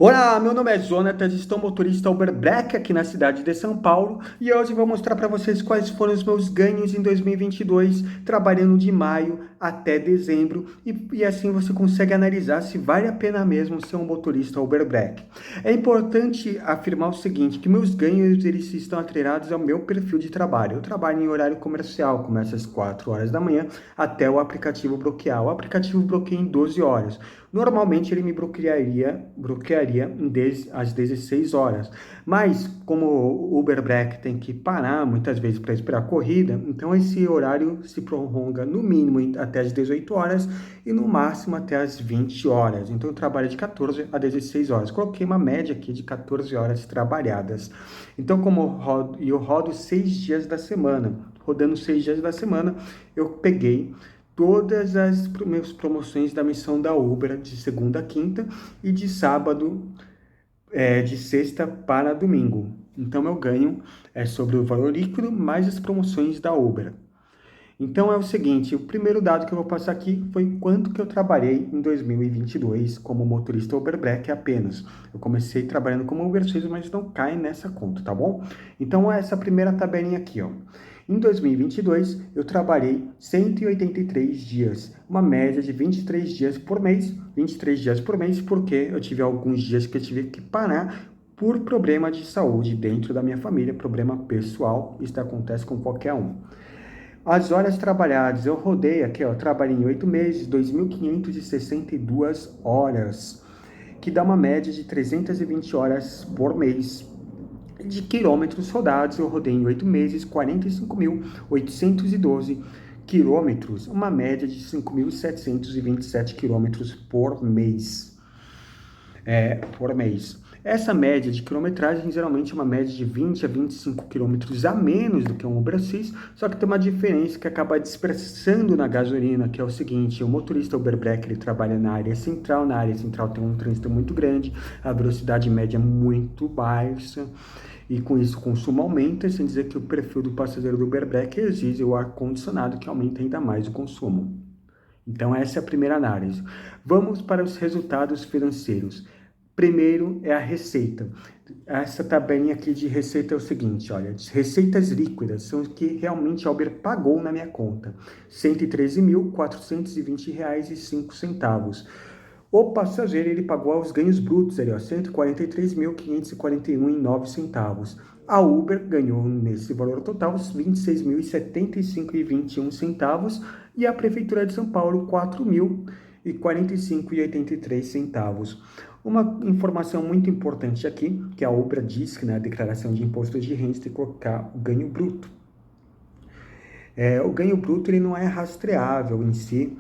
Olá, meu nome é Jonatas, estou motorista Uber Black aqui na cidade de São Paulo e hoje vou mostrar para vocês quais foram os meus ganhos em 2022, trabalhando de maio até dezembro e assim você consegue analisar se vale a pena mesmo ser um motorista Uber Black. É importante afirmar o seguinte, que meus ganhos eles estão atrelados ao meu perfil de trabalho. Eu trabalho em horário comercial, começa às 4 horas da manhã até o aplicativo bloquear. O aplicativo bloqueia em 12 horas. Normalmente ele me bloquearia às 16 horas. Mas, como o Uber Black tem que parar muitas vezes para esperar a corrida, então esse horário se prolonga no mínimo até às 18 horas e no máximo até às 20 horas. Então eu trabalho de 14 a 16 horas. Coloquei uma média aqui de 14 horas trabalhadas. Então, eu rodo 6 dias da semana. Rodando 6 dias da semana, eu peguei todas as minhas promoções da missão da Uber de segunda a quinta e de sábado, de sexta para domingo. Então eu ganho sobre o valor líquido mais as promoções da Uber. Então é o seguinte, o primeiro dado que eu vou passar aqui foi quanto que eu trabalhei em 2022 como motorista Uber Black apenas. Eu comecei trabalhando como Uber 6, mas não cai nessa conta, tá bom? Então essa primeira tabelinha aqui, ó. Em 2022, eu trabalhei 183 dias, uma média de 23 dias por mês. 23 dias por mês porque eu tive alguns dias que eu tive que parar por problema de saúde dentro da minha família, problema pessoal, isso acontece com qualquer um. As horas trabalhadas, eu rodei aqui, ó, trabalhei em 8 meses, 2.562 horas, que dá uma média de 320 horas por mês. De quilômetros rodados, eu rodei em 8 meses, 45.812 quilômetros, uma média de 5.727 quilômetros por mês. Por mês. Essa média de quilometragem geralmente é uma média de 20 a 25 quilômetros a menos do que um Uber X, só que tem uma diferença que acaba dispersando na gasolina, que é o seguinte, o motorista Uber Black ele trabalha na área central tem um trânsito muito grande, a velocidade média é muito baixa, e com isso o consumo aumenta, sem dizer que o perfil do passageiro do Uber Black exige o ar-condicionado, que aumenta ainda mais o consumo. Então essa é a primeira análise. Vamos para os resultados financeiros. Primeiro é a receita. Essa tabelinha aqui de receita é o seguinte, olha, receitas líquidas são o que realmente a Uber pagou na minha conta, R$ 113.420,05. O passageiro ele pagou os ganhos brutos, ali, ó, R$ 143.541,09. A Uber ganhou nesse valor total R$ 26.075,21 e a Prefeitura de São Paulo R$ 4.045,83. Uma informação muito importante aqui, que a Uber diz que na declaração de imposto de renda tem que colocar o ganho bruto. O ganho bruto ele não é rastreável em si,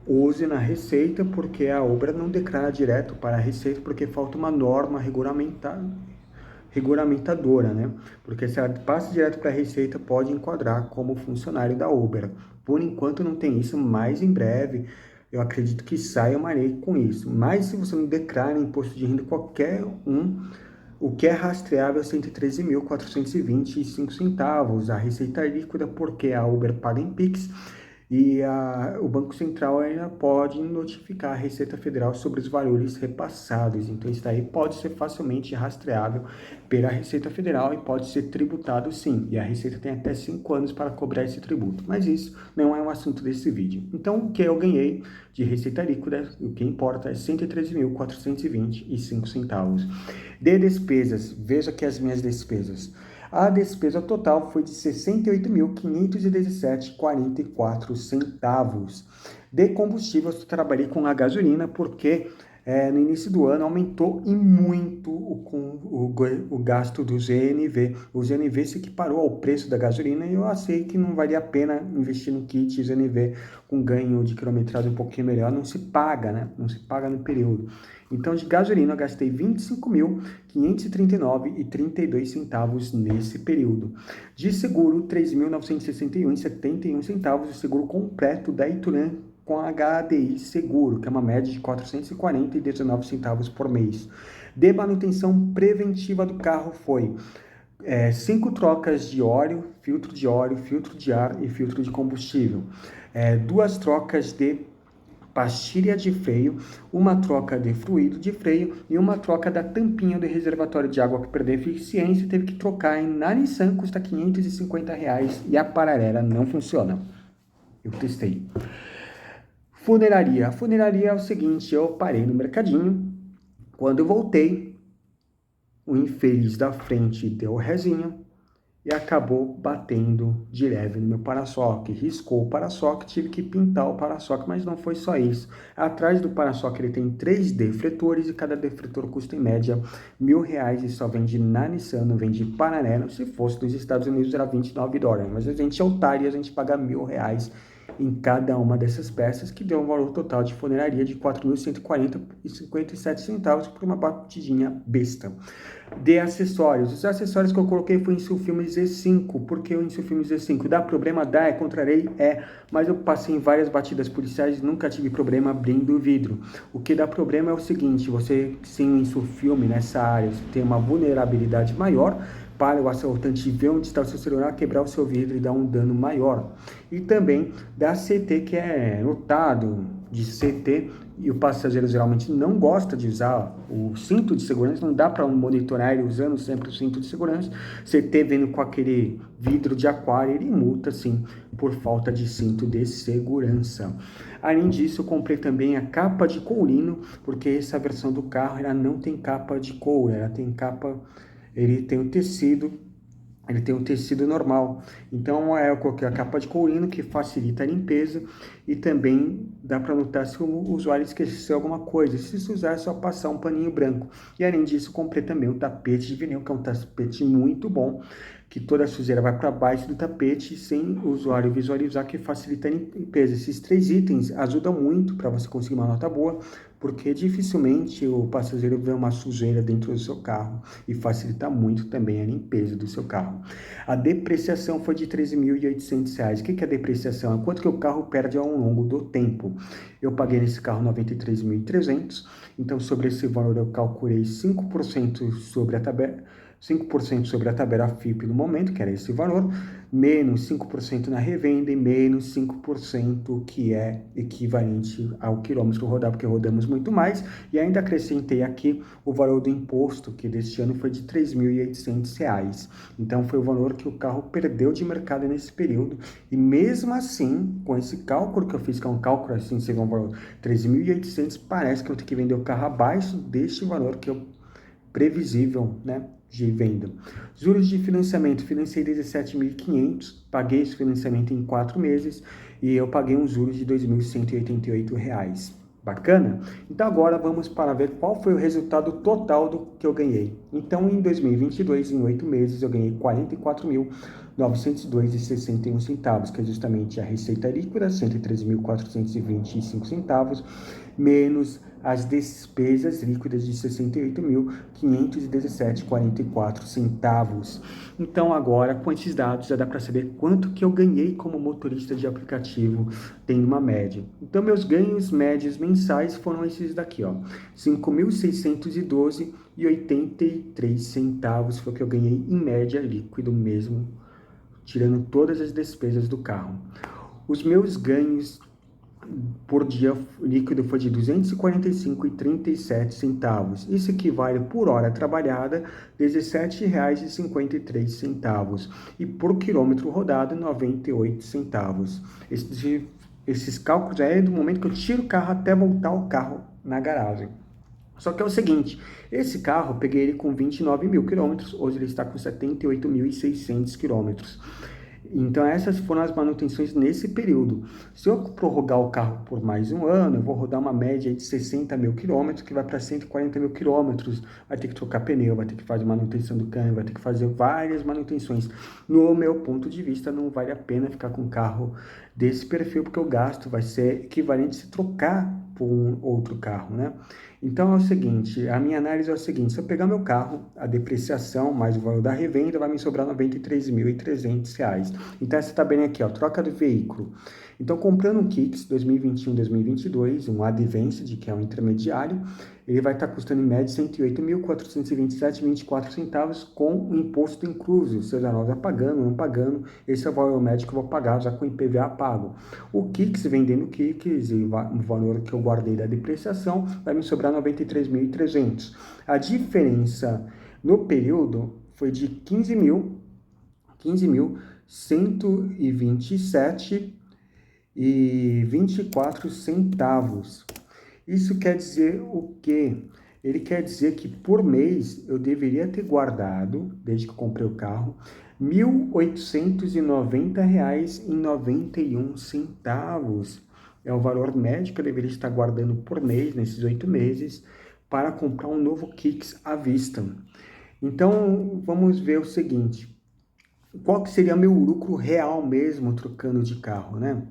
use na Receita, porque a Uber não declara direto para a Receita, porque falta uma norma regulamentadora, né? Porque se ela passa direto para a Receita, pode enquadrar como funcionário da Uber. Por enquanto não tem isso, mas em breve eu acredito que saia uma lei com isso. Mas se você não declara imposto de renda qualquer um, o que é rastreável é R$ 113.420,05. A receita líquida, porque a Uber paga em Pix, e o Banco Central ainda pode notificar a Receita Federal sobre os valores repassados. Então, isso daí pode ser facilmente rastreável pela Receita Federal e pode ser tributado sim. E a Receita tem até 5 anos para cobrar esse tributo. Mas isso não é um assunto desse vídeo. Então, o que eu ganhei de receita líquida, o que importa é R$ 113.420,05. De despesas, veja aqui as minhas despesas. A despesa total foi de R$ 68.517,44. De combustível, eu trabalhei com a gasolina porque no início do ano aumentou e muito o gasto do GNV. O GNV se equiparou ao preço da gasolina e eu achei que não valia a pena investir no kit GNV com ganho de quilometragem um pouquinho melhor. Não se paga, né? Não se paga no período. Então, de gasolina, eu gastei R$ 25.539,32 nesse período. De seguro, R$ 3.961,71, o seguro completo da Ituran com a HDI Seguro, que é uma média de R$ 440,19 por mês. De manutenção preventiva do carro foi 5 trocas de óleo, filtro de ar e filtro de combustível. 2 trocas de pastilha de freio, uma troca de fluido de freio e uma troca da tampinha do reservatório de água que perdeu eficiência e teve que trocar na Nissan, custa R$ 550 e a paralela não funciona. Eu testei. Funeraria. A funeraria é o seguinte, eu parei no mercadinho, quando eu voltei, o infeliz da frente deu o rezinho e acabou batendo de leve no meu para-choque, riscou o para-choque, tive que pintar o para-choque, mas não foi só isso. Atrás do para-choque ele tem 3 defletores e cada defletor custa em média R$ 1.000 e só vende na Nissan, não vende Paraná. Se fosse dos Estados Unidos era $29, mas a gente é otário e a gente paga R$ 1.000 em cada uma dessas peças, que deu um valor total de funeraria de R$ 4.140,57 por uma batidinha besta. De acessórios. Os acessórios que eu coloquei foi Insufilme Z5. Por que o Insufilme Z5? Dá problema? Dá, é contrarei? É. Mas eu passei em várias batidas policiais e nunca tive problema abrindo o vidro. O que dá problema é o seguinte, você sem o Insufilme nessa área, você tem uma vulnerabilidade maior para o assaltante ver onde está o seu celular, quebrar o seu vidro e dar um dano maior. E também da CT, que é notado de CT, e o passageiro geralmente não gosta de usar o cinto de segurança, não dá para monitorar ele usando sempre o cinto de segurança. CT vendo com aquele vidro de aquário, ele multa sim por falta de cinto de segurança. Além disso, eu comprei também a capa de courino, porque essa versão do carro ela não tem capa de couro, ela tem capa, ele tem o tecido normal. Então eu coloquei a capa de courino que facilita a limpeza e também dá para notar se o usuário esqueceu alguma coisa. Se usar é só passar um paninho branco. E além disso, comprei também o tapete de vinil, que é um tapete muito bom, que toda a sujeira vai para baixo do tapete sem o usuário visualizar, que facilita a limpeza. Esses 3 itens ajudam muito para você conseguir uma nota boa, porque dificilmente o passageiro vê uma sujeira dentro do seu carro e facilita muito também a limpeza do seu carro. A depreciação foi de R$ 13.800. O que é a depreciação? É quanto que o carro perde ao longo do tempo. Eu paguei nesse carro R$ 93.300, então sobre esse valor eu calculei 5% sobre a tabela, 5% sobre a tabela FIP no momento, que era esse valor, menos 5% na revenda e menos 5% que é equivalente ao quilômetro rodado, porque rodamos muito mais, e ainda acrescentei aqui o valor do imposto, que deste ano foi de R$ 3.800. Então foi o valor que o carro perdeu de mercado nesse período, e mesmo assim, com esse cálculo que eu fiz, que é um cálculo assim, seria um valor 3.800, parece que eu tenho que vender o carro abaixo deste valor que eu previsível, né, de venda. Juros de financiamento, financei 17.500, paguei esse financiamento em 4 meses e eu paguei um juros de R$ 2.188. Bacana? Então agora vamos para ver qual foi o resultado total do que eu ganhei. Então em 2022, em 8 meses, eu ganhei R$ 44.902,61, que é justamente a receita líquida, R$ 113.425, menos as despesas líquidas de R$ 68.517,44. Então agora, com esses dados, já dá para saber quanto que eu ganhei como motorista de aplicativo, tem uma média. Então meus ganhos médios mensais foram esses daqui, ó, R$ 5.612,83 foi o que eu ganhei em média líquido mesmo, tirando todas as despesas do carro. Os meus ganhos por dia líquido foi de R$ 245,37. Isso equivale por hora trabalhada R$ 17,53 e por quilômetro rodado R$ 98 centavos. Esses cálculos é do momento que eu tiro o carro até voltar o carro na garagem. Só que é o seguinte, esse carro eu peguei ele com 29 mil quilômetros, hoje ele está com 78.600 quilômetros. Então essas foram as manutenções nesse período. Se eu prorrogar o carro por mais um ano, eu vou rodar uma média de 60 mil quilômetros, que vai para 140 mil quilômetros. Vai ter que trocar pneu, vai ter que fazer manutenção do câmbio, vai ter que fazer várias manutenções. No meu ponto de vista, não vale a pena ficar com um carro desse perfil, porque o gasto vai ser equivalente se trocar por um outro carro, né? Então é o seguinte, a minha análise é o seguinte, se eu pegar meu carro, a depreciação mais o valor da revenda vai me sobrar R$ 93.300. Então essa tabelinha aqui, ó, troca do veículo. Então, comprando um Kicks 2021-2022, um Advanced, que é um intermediário, ele vai estar custando em média R$ 108.427,24 com o imposto incluso, seja nós pagando, não pagando, esse é o valor médio que eu vou pagar já com o IPVA pago. O Kicks, vendendo Kicks, e o valor que eu guardei da depreciação, vai me sobrar R$ 93.300. A diferença no período foi de 15.127,24 centavos. Isso quer dizer o quê? Ele quer dizer que por mês eu deveria ter guardado, desde que eu comprei o carro, R$ 1.890,91. É o valor médio que eu deveria estar guardando por mês, nesses 8 meses, para comprar um novo Kicks à vista. Então, vamos ver o seguinte. Qual que seria meu lucro real mesmo trocando de carro, né?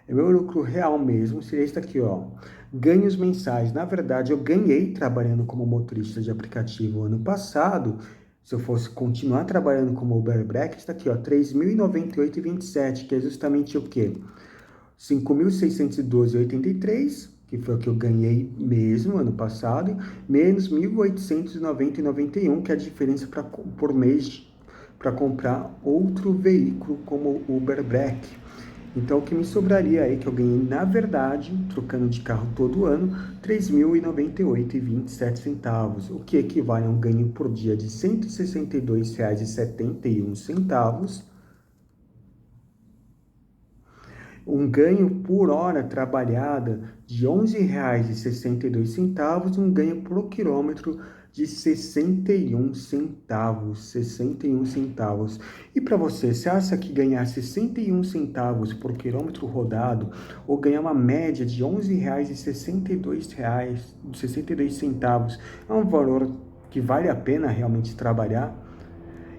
Meu lucro real mesmo seria esse aqui, ó. Ganhos mensais. Na verdade, eu ganhei trabalhando como motorista de aplicativo ano passado. Se eu fosse continuar trabalhando como Uber Black, está aqui, ó, R$ 3.098,27, que é justamente o quê? R$ 5.612,83, que foi o que eu ganhei mesmo ano passado, menos R$ 1.890,91, que é a diferença por mês para comprar outro veículo como Uber Black. Então, o que me sobraria aí, que eu ganhei, na verdade, trocando de carro todo ano, R$ 3.098,27, o que equivale a um ganho por dia de R$ 162,71, um ganho por hora trabalhada de R$ 11,62, um ganho por quilômetro de 61 centavos, 61 centavos. E para você acha que ganhar 61 centavos por quilômetro rodado ou ganhar uma média de R$ 11,62 é um valor que vale a pena realmente trabalhar?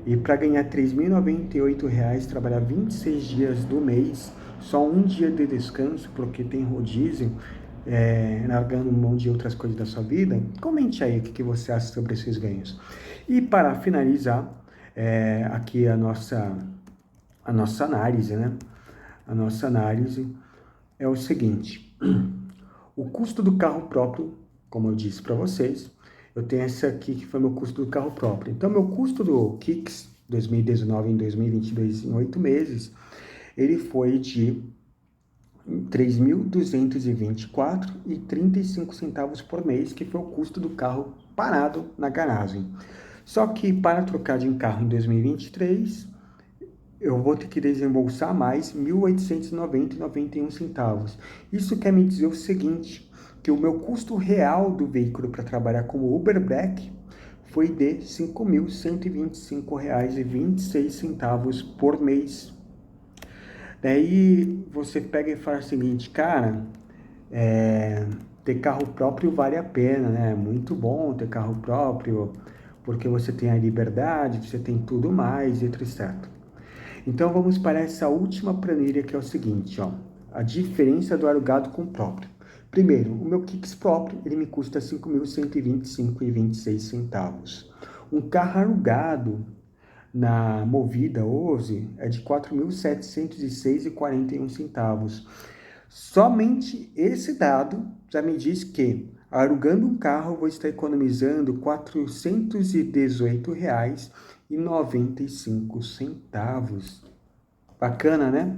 E para ganhar R$ 3.098, trabalhar 26 dias do mês, só um dia de descanso, porque tem rodízio, largando mão de outras coisas da sua vida, comente aí o que você acha sobre esses ganhos. E para finalizar, aqui a nossa análise, né? A nossa análise é o seguinte: o custo do carro próprio, como eu disse para vocês, eu tenho essa aqui que foi meu custo do carro próprio. Então, meu custo do Kicks 2019 em 2022 em 8 meses, ele foi de R$ 3.224,35 por mês, que foi o custo do carro parado na garagem. Só que para trocar de um carro em 2023, eu vou ter que desembolsar mais R$ 1.890,91. Isso quer me dizer o seguinte, que o meu custo real do veículo para trabalhar como Uber Black foi de R$ 5.125,26 por mês. Daí você pega e fala o seguinte, cara, ter carro próprio vale a pena, né? É muito bom ter carro próprio, porque você tem a liberdade, você tem tudo mais, etc. Então vamos para essa última planilha que é o seguinte, ó, a diferença do alugado com o próprio. Primeiro, o meu Kicks próprio, ele me custa R$ 5.125,26. Um carro alugado na Movida hoje é de R$ 4.706,41. Somente esse dado já me diz que, alugando um carro, eu vou estar economizando R$ 418,95. Bacana, né?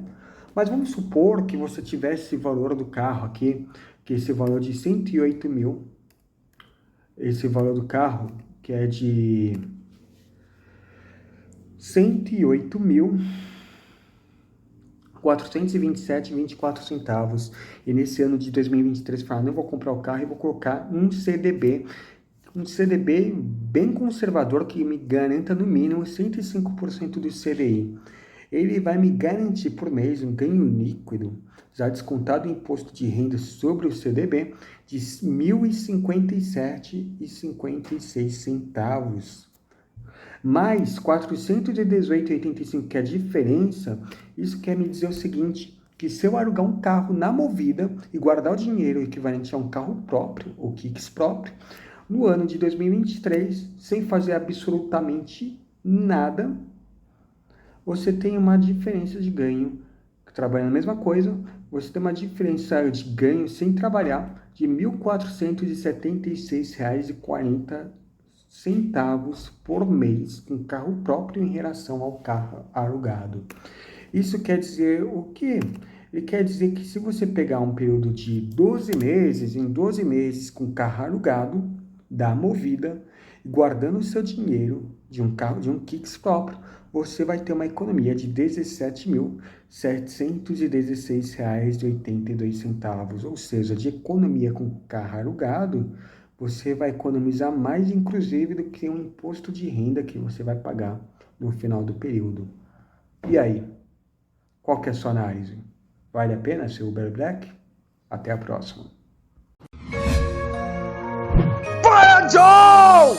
Mas vamos supor que você tivesse esse valor do carro aqui, que esse valor de 108 mil, esse valor do carro, que é de 108.427,24. E nesse ano de 2023, falar, não vou comprar o carro e vou colocar um CDB bem conservador que me garanta no mínimo 105% do CDI. Ele vai me garantir por mês um ganho líquido, já descontado o imposto de renda sobre o CDB, de R$ 1.057,56. Mais 418,85, que é a diferença, isso quer me dizer o seguinte, que se eu alugar um carro na Movida e guardar o dinheiro equivalente a um carro próprio, ou Kicks próprio, no ano de 2023, sem fazer absolutamente nada, você tem uma diferença de ganho, trabalhando a mesma coisa, você tem uma diferença de ganho sem trabalhar de R$ 1.476,40 por mês com carro próprio em relação ao carro alugado. Isso quer dizer o quê? Ele quer dizer que se você pegar um período de 12 meses, em 12 meses com carro alugado, da Movida, guardando o seu dinheiro de um carro, de um Kicks próprio, você vai ter uma economia de R$ 17.716,82. Ou seja, de economia com carro alugado, você vai economizar mais, inclusive, do que um imposto de renda que você vai pagar no final do período. E aí? Qual que é a sua análise? Vale a pena ser Uber Black? Até a próxima. Fire Joe!